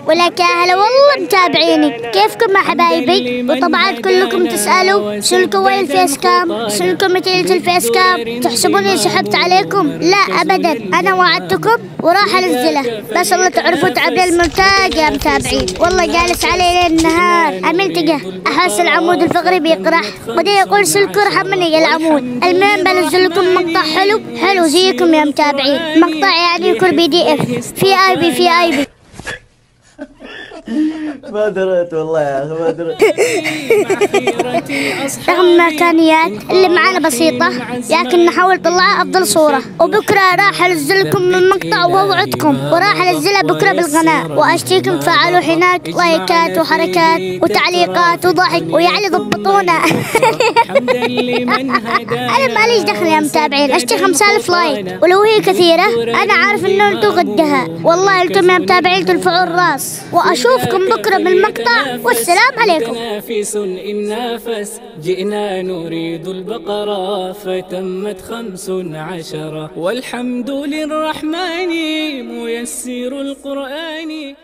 ولك يا هلا والله متابعيني، كيفكم يا حبايبي؟ وطبعا كلكم تسألوا شنكم وين الفيس كام؟ شنكم نتيجة الفيس كام؟ تحسبوني سحبت عليكم؟ لا أبدا، أنا وعدتكم وراح أنزله، بس الله تعرفوا تعبني المونتاج يا متابعين، والله جالس علي ليل نهار، أمنتقه أحس العمود الفقري بيقرح، ودي يقول سلكوا ارحمني يا العمود. المهم بنزل لكم مقطع حلو زيكم يا متابعين، مقطع يعني يكون PDF في اي بي. ما دريت والله يا اخي ما دريت. رغم الامكانيات اللي معانا بسيطه لكن نحاول نطلع افضل صوره، وبكره راح انزل لكم من مقطع واوعدكم، وراح انزلها بكره بالقناه، واشتيكم تفعلوا هناك لايكات وحركات وتعليقات وضحك، ويعني ضبطونا. انا ماليش دخل يا متابعين، اشتي 5000 لايك، ولو هي كثيره انا عارف انه انتم قدها، والله انتم يا متابعين ترفعوا الراس، واشوفكم بكره بالمقطع، والسلام عليكم. نافس إن نافس جئنا نريد البقرة فتمت 15، والحمد للرحمن ميسر القرآن.